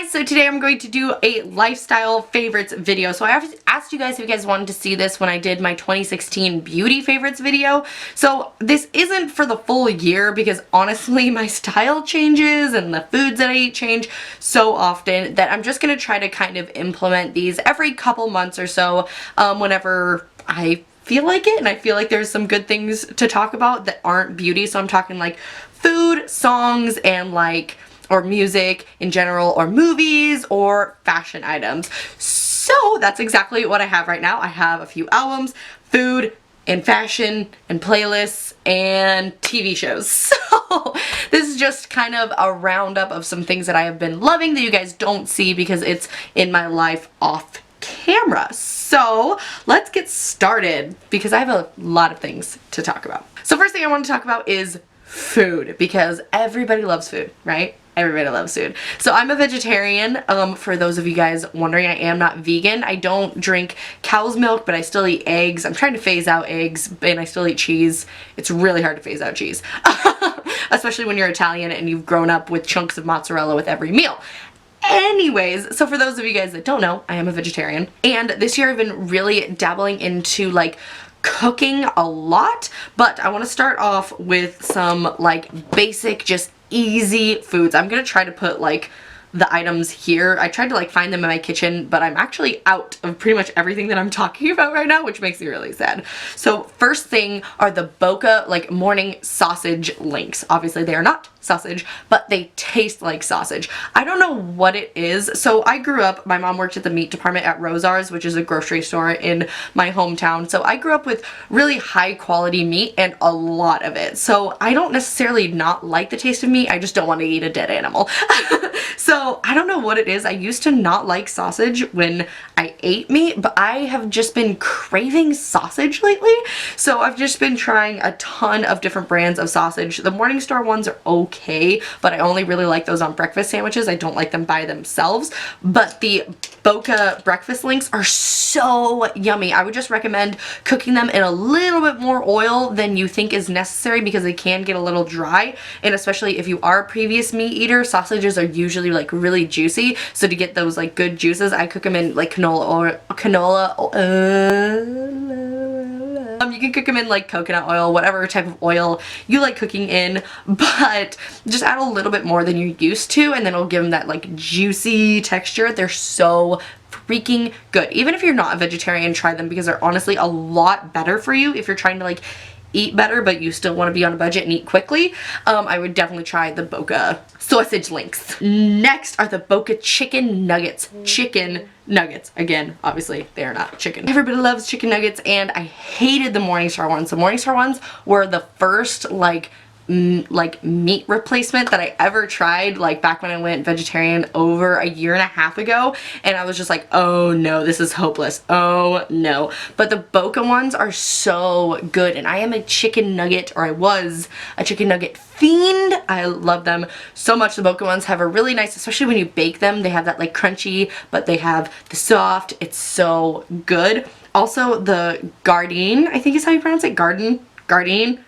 guys, so today I'm going to do a lifestyle favorites video. So I asked you guys if you guys wanted to see this when I did my 2016 beauty favorites video. So this isn't for the full year because honestly my style changes and the foods that I eat change so often that I'm just going to try to kind of implement these every couple months or so whenever I feel like it and I feel like there's some good things to talk about that aren't beauty. So I'm talking like food, songs, and like or music in general, or movies, or fashion items. So that's exactly what I have right now. I have a few albums, food, and fashion, and playlists, and TV shows. So this is just kind of a roundup of some things that I have been loving that you guys don't see because it's in my life off camera. So let's get started because I have a lot of things to talk about. So first thing I want to talk about is food because everybody loves food, right? Everybody loves food. So I'm a vegetarian. For those of you guys wondering, I am not vegan. I don't drink cow's milk, but I still eat eggs. I'm trying to phase out eggs, and I still eat cheese. It's really hard to phase out cheese, especially when you're Italian and you've grown up with chunks of mozzarella with every meal. Anyways, so for those of you guys that don't know, I am a vegetarian, and this year I've been really dabbling into like cooking a lot, but I want to start off with some like basic, just easy foods. I'm gonna try to put like the items here. I tried to like find them in my kitchen, but I'm actually out of pretty much everything that I'm talking about right now, which makes me really sad. So first thing are the Boca like morning sausage links. Obviously they are not sausage, but they taste like sausage. I don't know what it is. So I grew up, my mom worked at the meat department at Rosar's, which is a grocery store in my hometown. So I grew up with really high quality meat and a lot of it. So I don't necessarily not like the taste of meat. I just don't want to eat a dead animal. So I don't know what it is. I used to not like sausage when I ate meat, but I have just been craving sausage lately. So I've just been trying a ton of different brands of sausage. The Morningstar ones are okay, but I only really like those on breakfast sandwiches. I don't like them by themselves, but the Boca breakfast links are so yummy. I would just recommend cooking them in a little bit more oil than you think is necessary because they can get a little dry, and especially if you are a previous meat eater, sausages are usually like really juicy. So to get those like good juices, I cook them in like canola oil. You can cook them in like coconut oil, whatever type of oil you like cooking in, but just add a little bit more than you're used to, and then it'll give them that like juicy texture. They're so freaking good. Even if you're not a vegetarian, try them because they're honestly a lot better for you if you're trying to like eat better but you still want to be on a budget and eat quickly. I would definitely try the Boca sausage links. Next are the Boca chicken nuggets. Chicken nuggets. Again, obviously they are not chicken. Everybody loves chicken nuggets, and I hated the Morningstar ones. The Morningstar ones were the first like meat replacement that I ever tried, like back when I went vegetarian over a year and a half ago, and I was just like, oh no, this is hopeless, oh no. But the Boca ones are so good, and I am a chicken nugget, or I was a chicken nugget fiend. I love them so much. The Boca ones have a really nice, especially when you bake them, they have that like crunchy, but they have the soft. It's so good. Also the Gardein, I think is how you pronounce it, Gardein.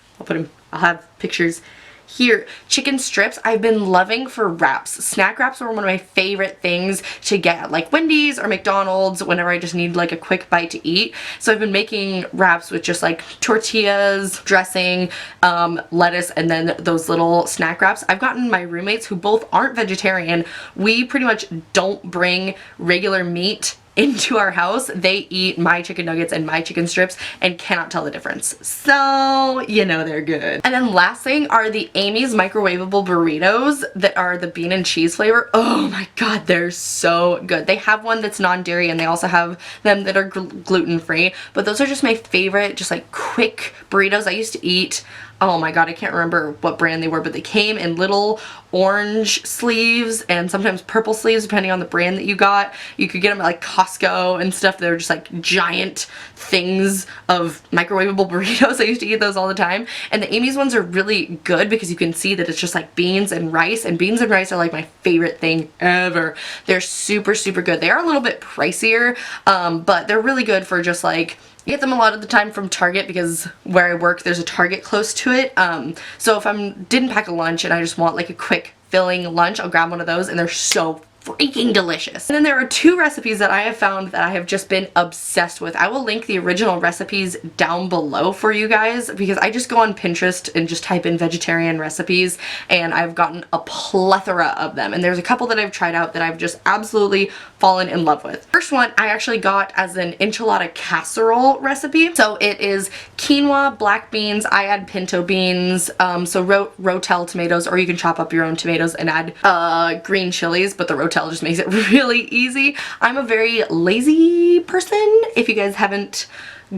I'll have pictures here. Chicken strips I've been loving for wraps. Snack wraps are one of my favorite things to get at like Wendy's or McDonald's whenever I just need like a quick bite to eat. So I've been making wraps with just like tortillas, dressing, lettuce, and then those little snack wraps. I've gotten my roommates who both aren't vegetarian. We pretty much don't bring regular meat into our house. They eat my chicken nuggets and my chicken strips and cannot tell the difference. So, you know they're good. And then last thing are the Amy's microwavable burritos that are the bean and cheese flavor. Oh my god, they're so good. They have one that's non-dairy, and they also have them that are gluten-free, but those are just my favorite, just like quick burritos. I used to eat, oh my god, I can't remember what brand they were, but they came in little orange sleeves and sometimes purple sleeves depending on the brand that you got. You could get them at like Costco and stuff. They're just like giant things of microwavable burritos. I used to eat those all the time, and the Amy's ones are really good because you can see that it's just like beans and rice, and beans and rice are like my favorite thing ever. They're super good. They are a little bit pricier, but they're really good for just like, I get them a lot of the time from Target because where I work there's a Target close to it. So if I didn't pack a lunch and I just want like a quick filling lunch, I'll grab one of those, and they're so freaking delicious. And then there are two recipes that I have found that I have just been obsessed with. I will link the original recipes down below for you guys because I just go on Pinterest and just type in vegetarian recipes and I've gotten a plethora of them. And there's a couple that I've tried out that I've just absolutely fallen in love with. First one I actually got as an enchilada casserole recipe. So it is quinoa, black beans, I add pinto beans, so rotel tomatoes, or you can chop up your own tomatoes and add green chilies, but the rotel just makes it really easy. I'm a very lazy person. If you guys haven't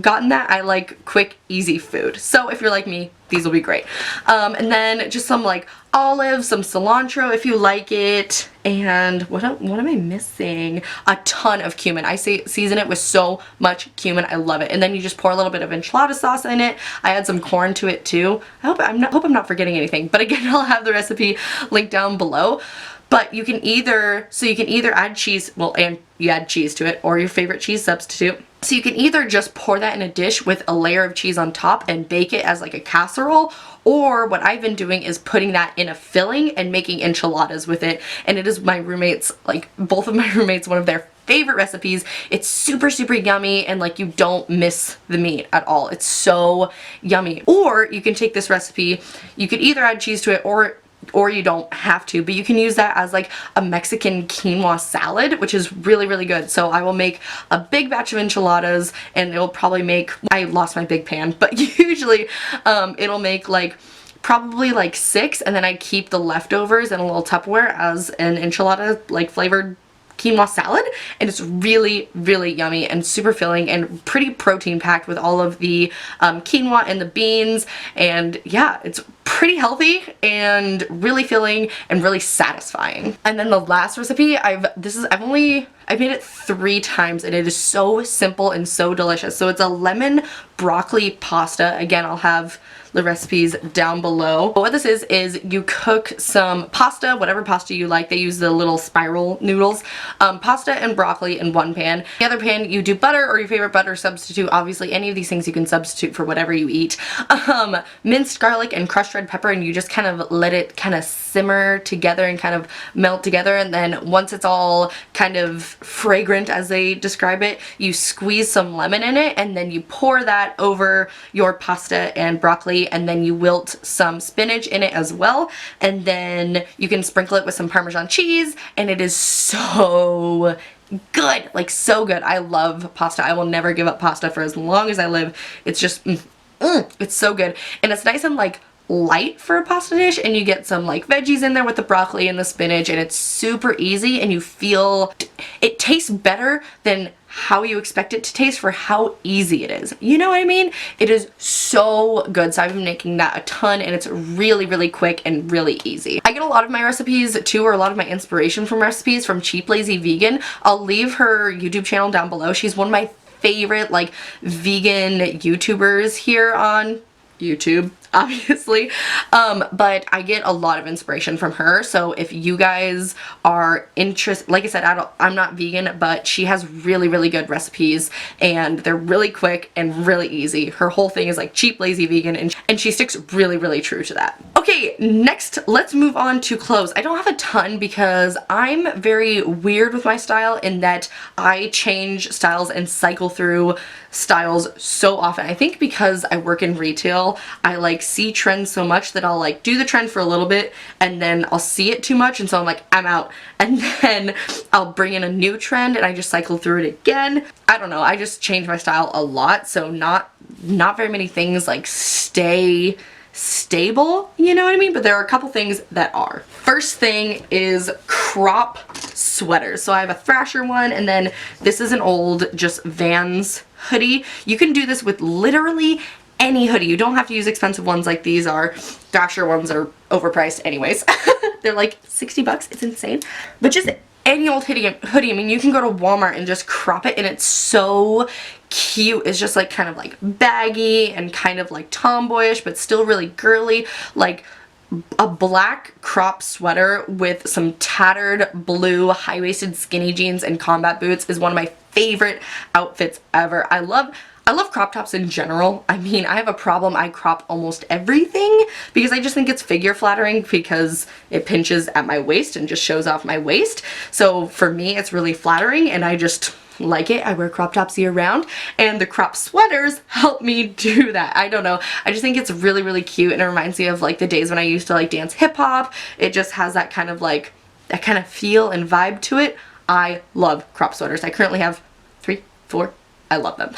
gotten that, I like quick, easy food. So if you're like me, these will be great. And then just some like olives, some cilantro if you like it, and what am I missing? A ton of cumin. I season it with so much cumin. I love it. And then you just pour a little bit of enchilada sauce in it. I add some corn to it too. I hope I'm not forgetting anything. But again, I'll have the recipe linked down below. But you can either add cheese, well, and you add cheese to it, or your favorite cheese substitute. So you can either just pour that in a dish with a layer of cheese on top and bake it as like a casserole, or what I've been doing is putting that in a filling and making enchiladas with it. And it is my roommates, like both of my roommates, one of their favorite recipes. It's super, super yummy and like you don't miss the meat at all. It's so yummy. Or you can take this recipe, you could either add cheese to it or you don't have to, but you can use that as like a Mexican quinoa salad, which is really, really good. So I will make a big batch of enchiladas and it'll probably make, I lost my big pan, but usually it'll make like probably like 6, and then I keep the leftovers in a little Tupperware as an enchilada like flavored quinoa salad, and it's really, really yummy and super filling and pretty protein packed with all of the quinoa and the beans, and yeah, it's pretty healthy and really filling and really satisfying. And then the last recipe, I've made it 3 times and it is so simple and so delicious. So it's a lemon broccoli pasta. Again, I'll have the recipes down below. But what this is you cook some pasta, whatever pasta you like. They use the little spiral noodles. Pasta and broccoli in one pan. The other pan you do butter or your favorite butter substitute. Obviously any of these things you can substitute for whatever you eat. Minced garlic and crushed red pepper, and you just kind of let it kind of simmer together and kind of melt together, and then once it's all kind of fragrant as they describe it, you squeeze some lemon in it and then you pour that over your pasta and broccoli, and then you wilt some spinach in it as well, and then you can sprinkle it with some Parmesan cheese, and it is so good, like so good. I love pasta. I will never give up pasta for as long as I live. It's just it's so good, and it's nice and like light for a pasta dish, and you get some like veggies in there with the broccoli and the spinach, and it's super easy, and you feel it tastes better than how you expect it to taste for how easy it is. You know what I mean? It is so good. So I've been making that a ton, and it's really, really quick and really easy. I get a lot of my recipes too, or a lot of my inspiration from recipes from Cheap Lazy Vegan. I'll leave her YouTube channel down below. She's one of my favorite like vegan YouTubers here on YouTube, obviously, but I get a lot of inspiration from her. So if you guys are interested, like I said, I'm not vegan, but she has really, really good recipes, and they're really quick and really easy. Her whole thing is like cheap, lazy vegan, and she sticks really, really true to that. Okay, next, let's move on to clothes. I don't have a ton because I'm very weird with my style in that I change styles and cycle through styles so often. I think because I work in retail, I like see trends so much that I'll like do the trend for a little bit and then I'll see it too much, and so I'm like, I'm out, and then I'll bring in a new trend and I just cycle through it again. I don't know, I just change my style a lot, so not very many things like stay stable, you know what I mean? But there are a couple things that are. First thing is crop sweaters. So I have a Thrasher one, and then this is an old just Vans hoodie. You can do this with literally any hoodie. You don't have to use expensive ones like these are. Thrasher ones are overpriced anyways. They're like 60 bucks. It's insane. But just any old hoodie, I mean, you can go to Walmart and just crop it, and it's so cute. It's just like kind of like baggy and kind of like tomboyish, but still really girly. Like a black crop sweater with some tattered blue high-waisted skinny jeans and combat boots is one of my favorite outfits ever. I love I love crop tops in general. I mean, I have a problem. I crop almost everything because I just think it's figure flattering because it pinches at my waist and just shows off my waist. So for me, it's really flattering and I just like it. I wear crop tops year round and the crop sweaters help me do that. I don't know. I just think it's really, really cute and it reminds me of like the days when I used to like dance hip hop. It just has that kind of like, that kind of feel and vibe to it. I love crop sweaters. I currently have 3, 4. I love them.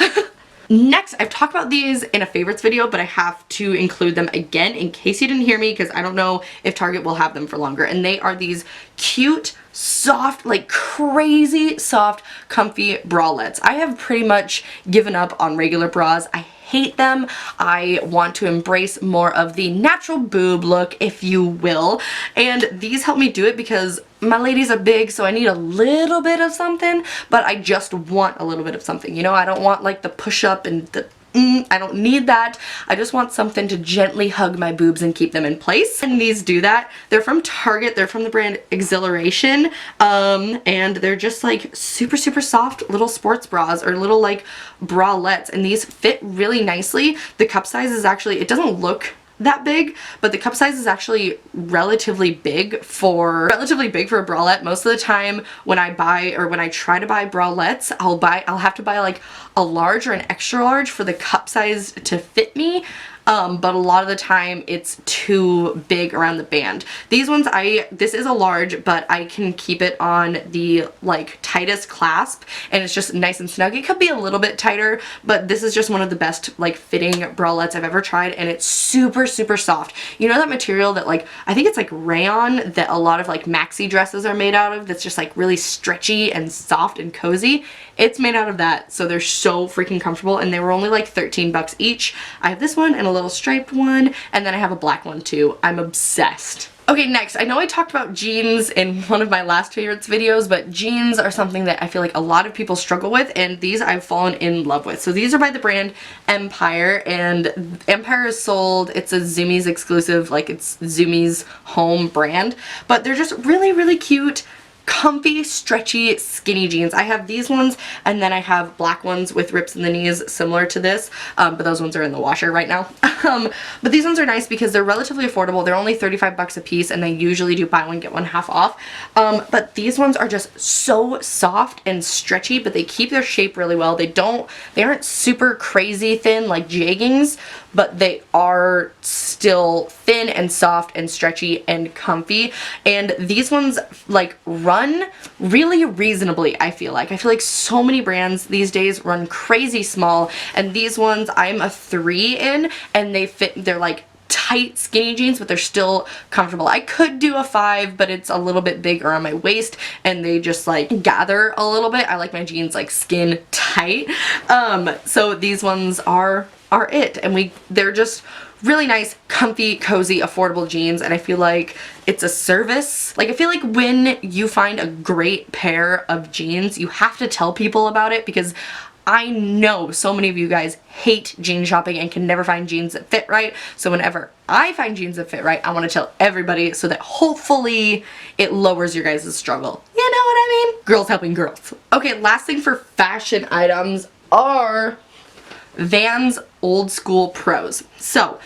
Next, I've talked about these in a favorites video, but I have to include them again in case you didn't hear me because I don't know if Target will have them for longer. And they are these cute, soft, like crazy soft, comfy bralettes. I have pretty much given up on regular bras. I hate them. I want to embrace more of the natural boob look, if you will. And these help me do it because my ladies are big, so I need a little bit of something, but I just want a little bit of something. You know, I don't want like the push up and the I don't need that. I just want something to gently hug my boobs and keep them in place. And these do that. They're from Target. They're from the brand Xhileration. And they're just like super, super soft little sports bras or little like bralettes. And these fit really nicely. The cup size is actually, it doesn't look that big, but the cup size is actually relatively big for a bralette. Most of the time when I buy or when I try to buy bralettes, I'll have to buy like a large or an extra large for the cup size to fit me. But a lot of the time it's too big around the band. These ones, this is a large, but I can keep it on the like tightest clasp and it's just nice and snug. It could be a little bit tighter, but this is just one of the best like fitting bralettes I've ever tried and it's super, super soft. You know that material that like, I think it's like rayon that a lot of like maxi dresses are made out of that's just like really stretchy and soft and cozy? It's made out of that, so they're so freaking comfortable and they were only like 13 bucks each. I have this one and a little striped one, and then I have a black one too. I'm obsessed. Okay, next, I know I talked about jeans in one of my last favorites videos, but jeans are something that I feel like a lot of people struggle with, and these I've fallen in love with. So these are by the brand Empyre, and Empyre is sold, it's a Zumiez exclusive, like it's Zumiez home brand, but they're just really, really cute, comfy, stretchy, skinny jeans. I have these ones and then I have black ones with rips in the knees similar to this, but those ones are in the washer right now. But these ones are nice because they're relatively affordable. They're only 35 bucks a piece and they usually do buy one get one half off. But these ones are just so soft and stretchy, but they keep their shape really well. They aren't super crazy thin like jeggings, but they are still thin and soft and stretchy and comfy. And these ones like run really reasonably, I feel like. I feel like so many brands these days run crazy small, and these ones I'm a 3 in, and they fit, they're like tight skinny jeans, but they're still comfortable. I could do a 5, but it's a little bit big around my waist and they just like gather a little bit. I like my jeans like skin tight. So these ones are it, and they're just really nice, comfy, cozy, affordable jeans, and I feel like it's a service. Like, I feel like when you find a great pair of jeans, you have to tell people about it, because I know so many of you guys hate jean shopping and can never find jeans that fit right. So whenever I find jeans that fit right, I want to tell everybody so that hopefully it lowers your guys' struggle. You know what I mean? Girls helping girls. Okay, last thing for fashion items are Vans Old Skool Pros. So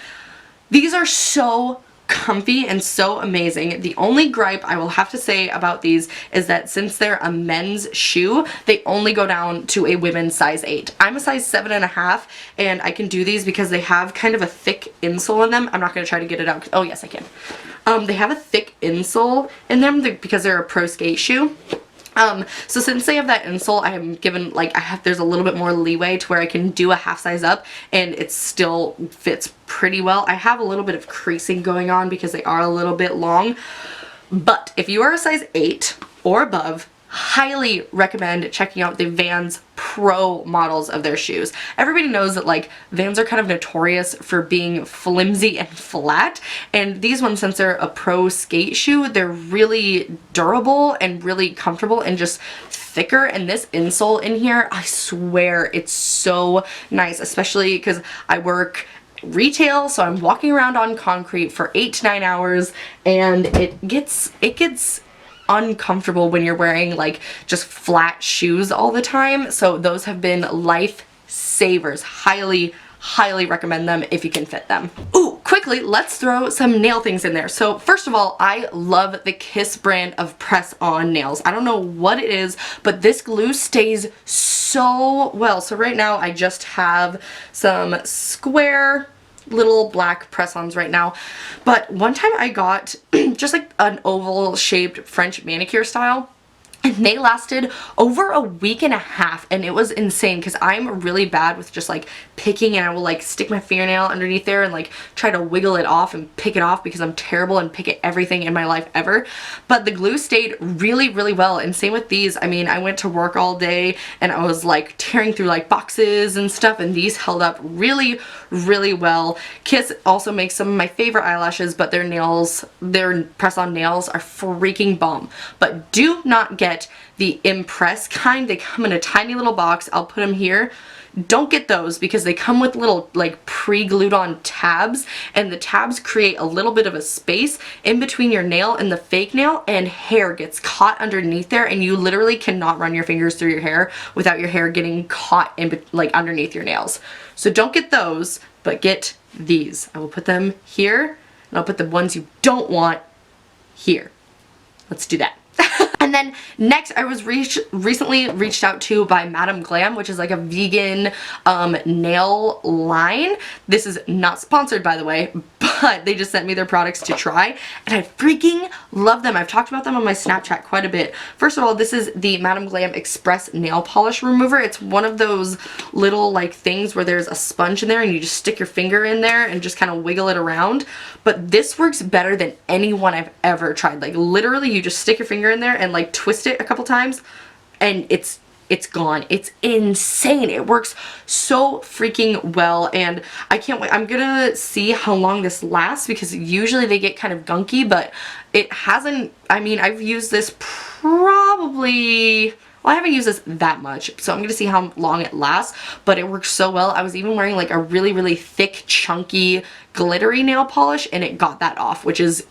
these are so comfy and so amazing. The only gripe I will have to say about these is that since they're a men's shoe, they only go down to a women's size 8. I'm a size 7.5 and I can do these because they have kind of a thick insole in them. I'm not going to try to get it out. Oh yes, I can. They have a thick insole in them because they're a pro skate shoe. So since they have that insole, I am given, like, there's a little bit more leeway to where I can do a half size up and it still fits pretty well. I have a little bit of creasing going on because they are a little bit long, but if you are a size 8 or above, highly recommend checking out the Vans Pro models of their shoes. Everybody knows that like Vans are kind of notorious for being flimsy and flat, and these ones, since they're a pro skate shoe, they're really durable and really comfortable and just thicker. And this insole in here, I swear it's so nice, especially because I work retail, so I'm walking around on concrete for 8 to 9 hours, and it gets uncomfortable when you're wearing like just flat shoes all the time. So those have been life savers. Highly recommend them if you can fit them. Ooh, quickly, let's throw some nail things in there. So first of all, I love the Kiss brand of press-on nails. I don't know what it is, but this glue stays so well. So right now I just have some square little black press-ons right now, but one time I got just like an oval shaped French manicure style, and they lasted over a week and a half, and it was insane because I'm really bad with just like picking, and I will like stick my fingernail underneath there and like try to wiggle it off and pick it off because I'm terrible and pick at everything in my life ever. But the glue stayed really well, and same with these. I mean, I went to work all day and I was like tearing through like boxes and stuff, and these held up really well. Kiss also makes some of my favorite eyelashes, but their nails, their press-on nails are freaking bomb. But do not get the Impress kind. They come in a tiny little box. I'll put them here. Don't get those because they come with little like pre-glued on tabs, and the tabs create a little bit of a space in between your nail and the fake nail, and hair gets caught underneath there, and you literally cannot run your fingers through your hair without your hair getting caught in like underneath your nails. So don't get those, but get these. I will put them here, and I'll put the ones you don't want here. Let's do that. And then next, I was recently reached out to by Madam Glam, which is like a vegan nail line. This is not sponsored, by the way, but they just sent me their products to try, and I freaking love them. I've talked about them on my Snapchat quite a bit. First of all, this is the Madam Glam Express Nail Polish Remover. It's one of those little like things where there's a sponge in there and you just stick your finger in there and just kind of wiggle it around. But this works better than any one I've ever tried. Like literally you just stick your finger in there and like twist it a couple times and it's gone. It's insane. It works so freaking well, and I can't wait. I'm gonna see how long this lasts because usually they get kind of gunky, but it hasn't. I mean, I've used this probably, well, I haven't used this that much, so I'm gonna see how long it lasts, but it works so well. I was even wearing like a really thick, chunky, glittery nail polish, and it got that off, which is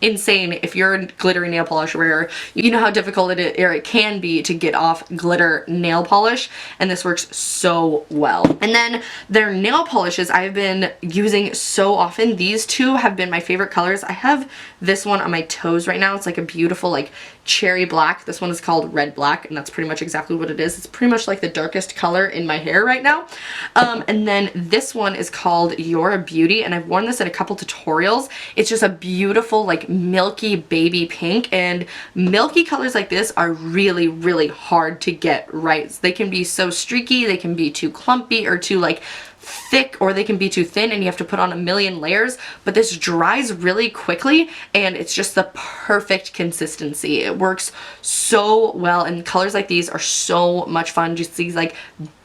insane. If you're a glittery nail polish wearer, you know how difficult it can be to get off glitter nail polish, and this works so well. And then their nail polishes I've been using so often. These two have been my favorite colors. I have this one on my toes right now. It's like a beautiful like cherry black. This one is called red black, and that's pretty much exactly what it is. It's pretty much like the darkest color in my hair right now. And then this one is called You're a Beauty, and I've worn this in a couple tutorials. It's just a beautiful like milky baby pink, and milky colors like this are really hard to get right. They can be so streaky, they can be too clumpy or too like thick, or they can be too thin and you have to put on a million layers, but this dries really quickly and it's just the perfect consistency. It works so well, and colors like these are so much fun. Just these like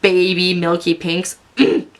baby milky pinks.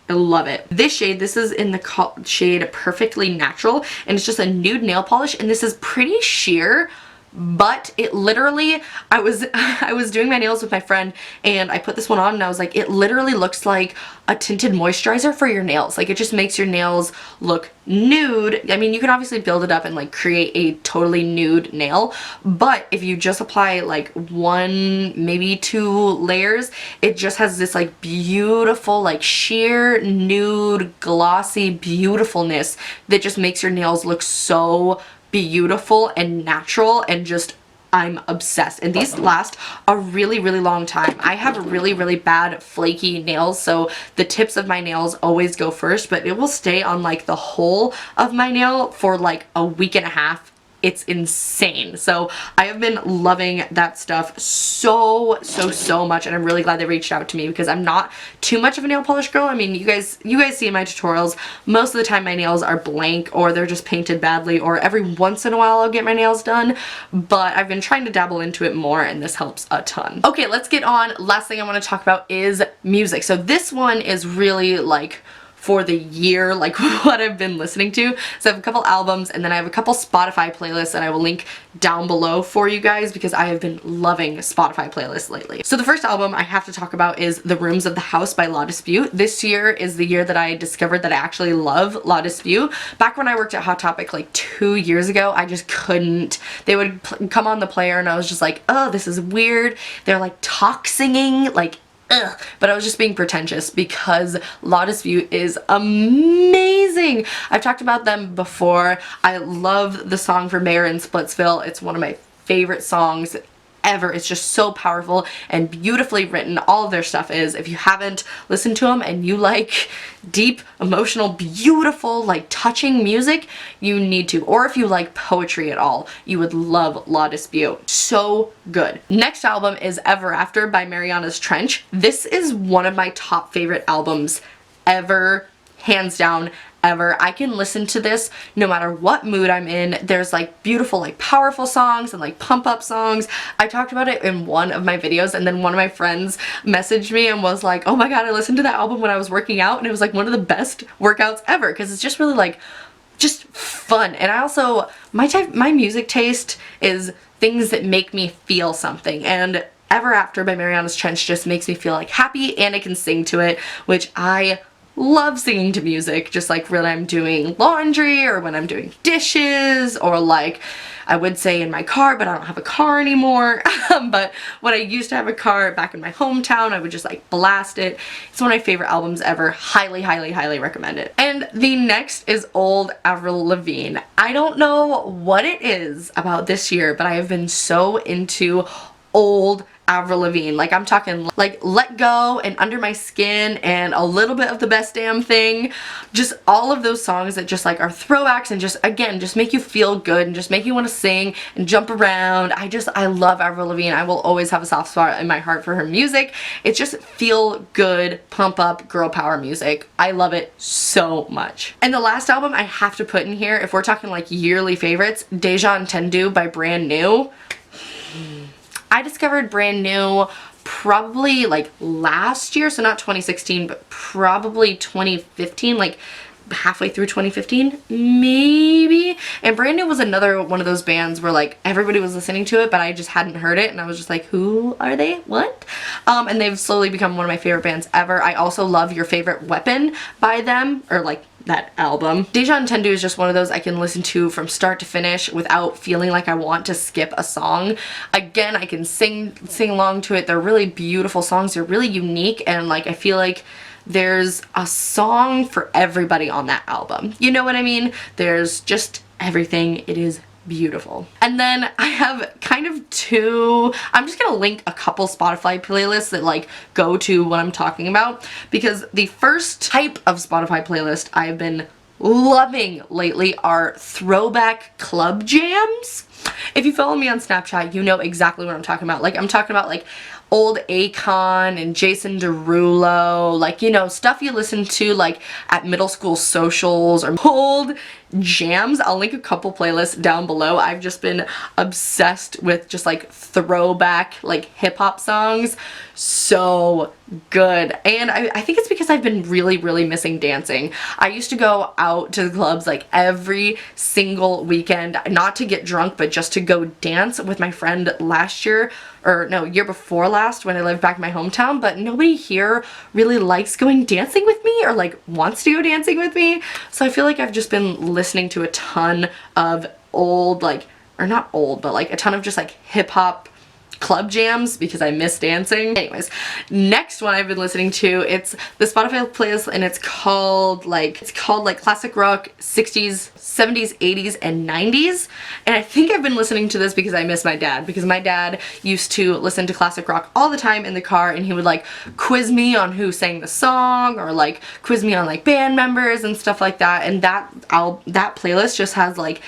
I love it. This shade, this is in the shade Perfectly Natural, and it's just a nude nail polish, and this is pretty sheer, but it literally, I was doing my nails with my friend and I put this one on and I was like, it literally looks like a tinted moisturizer for your nails. Like it just makes your nails look nude. I mean, you can obviously build it up and like create a totally nude nail, but if you just apply like one, maybe two layers, it just has this like beautiful like sheer nude glossy beautifulness that just makes your nails look so beautiful and natural, and just I'm obsessed. And these last a really long time. I have really bad flaky nails, so the tips of my nails always go first, but it will stay on like the whole of my nail for like a week and a half. It's insane. So I have been loving that stuff so much, and I'm really glad they reached out to me because I'm not too much of a nail polish girl. I mean, you guys see in my tutorials, most of the time my nails are blank or they're just painted badly, or every once in a while I'll get my nails done, but I've been trying to dabble into it more, and this helps a ton. Okay, let's get on. Last thing I want to talk about is music. So this one is really like for the year, like what I've been listening to. So I have a couple albums, and then I have a couple Spotify playlists that I will link down below for you guys because I have been loving Spotify playlists lately. So the first album I have to talk about is The Rooms of the House by La Dispute. This year is the year that I discovered that I actually love La Dispute. Back when I worked at Hot Topic like 2 years ago, I just couldn't. They would come on the player and I was just like, oh, this is weird. They're like talk singing, like ugh, but I was just being pretentious because La Dispute is amazing. I've talked about them before. I love the song for Mayor in Splitsville. It's one of my favorite songs ever. It's just so powerful and beautifully written. All of their stuff is. If you haven't listened to them and you like deep, emotional, beautiful, like touching music, you need to. Or if you like poetry at all, you would love La Dispute. So good. Next album is Ever After by Mariana's Trench. This is one of my top favorite albums ever, hands down. Ever. I can listen to this no matter what mood I'm in. There's like beautiful, like powerful songs and like pump up songs. I talked about it in one of my videos, and then one of my friends messaged me and was like, oh my god, I listened to that album when I was working out and it was like one of the best workouts ever, because it's just really like just fun. And I also, my music taste is things that make me feel something, and Ever After by Mariana's Trench just makes me feel like happy, and I can sing to it, which I love singing to music, just like when I'm doing laundry or when I'm doing dishes, or like I would say in my car, but I don't have a car anymore. But when I used to have a car back in my hometown, I would just like blast it. It's one of my favorite albums ever. Highly, highly, highly recommend it. And the next is Old Avril Lavigne. I don't know what it is about this year, but I have been so into old Avril Lavigne. Like, I'm talking like Let Go and Under My Skin and a little bit of The Best Damn Thing. Just all of those songs that just like are throwbacks and just, again, just make you feel good and just make you want to sing and jump around. I love Avril Lavigne. I will always have a soft spot in my heart for her music. It's just feel good, pump up, girl power music. I love it so much. And the last album I have to put in here, if we're talking like yearly favorites, Deja Entendu by Brand New. I discovered Brand New probably like last year, so not 2016, but probably 2015, like halfway through 2015, maybe. And Brand New was another one of those bands where like everybody was listening to it, but I just hadn't heard it, and I was just like, who are they? What? And they've slowly become one of my favorite bands ever. I also love Your Favorite Weapon by them, or like that album. Deja Entendu is just one of those I can listen to from start to finish without feeling like I want to skip a song. Again, I can sing along to it. They're really beautiful songs. They're really unique, and like I feel like there's a song for everybody on that album. You know what I mean? There's just everything. It is beautiful. And then I have kind of two, I'm just gonna link a couple Spotify playlists that like go to what I'm talking about, because the first type of Spotify playlist I've been loving lately are throwback club jams. If you follow me on Snapchat, you know exactly what I'm talking about. Like, I'm talking about like old Akon and Jason Derulo, like, you know, stuff you listen to like at middle school socials, or old jams. I'll link a couple playlists down below. I've just been obsessed with just like throwback like hip hop songs. So good. And I think it's because I've been really, really missing dancing. I used to go out to the clubs like every single weekend, not to get drunk, but just to go dance with my friend last year, or no, year before last, when I lived back in my hometown. But nobody here really likes going dancing with me, or like wants to go dancing with me. So I feel like I've just been listening to a ton of old, like, or not old, but like a ton of just like hip hop club jams because I miss dancing. Anyways, next one I've been listening to, it's the Spotify playlist, and it's called like classic rock 60s, 70s, 80s, and 90s. And I think I've been listening to this because I miss my dad, because my dad used to listen to classic rock all the time in the car, and he would like quiz me on who sang the song, or like quiz me on like band members and stuff like that. And that playlist just has like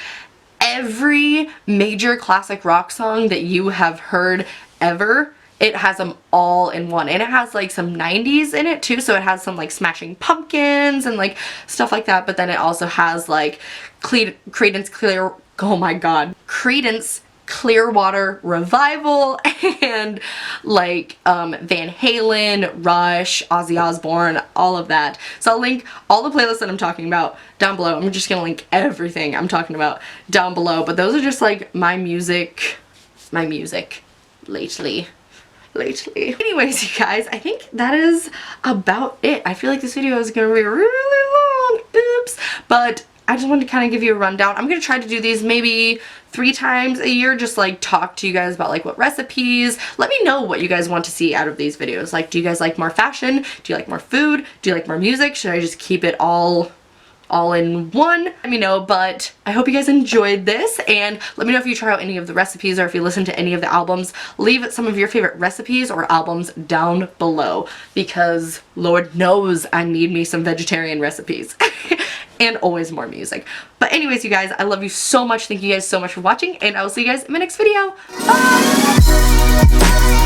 every major classic rock song that you have heard ever. It has them all in one, and it has like some 90s in it too, so it has some like Smashing Pumpkins and like stuff like that. But then it also has like Creedence Clearwater Revival, and like Van Halen, Rush, Ozzy Osbourne, all of that. So I'll link all the playlists that I'm talking about down below. I'm just gonna link everything I'm talking about down below, but those are just like my music lately. Anyways, you guys, I think that is about it. I feel like this video is gonna be really long, oops, but I just wanted to kind of give you a rundown. I'm going to try to do these maybe 3 times a year, just like talk to you guys about like what recipes. Let me know what you guys want to see out of these videos. Like, do you guys like more fashion? Do you like more food? Do you like more music? Should I just keep it all in one? Let me know, but I hope you guys enjoyed this, and let me know if you try out any of the recipes or if you listen to any of the albums. Leave some of your favorite recipes or albums down below, because Lord knows I need me some vegetarian recipes. And always more music. But anyways, you guys, I love you so much. Thank you guys so much for watching, and I will see you guys in my next video. Bye!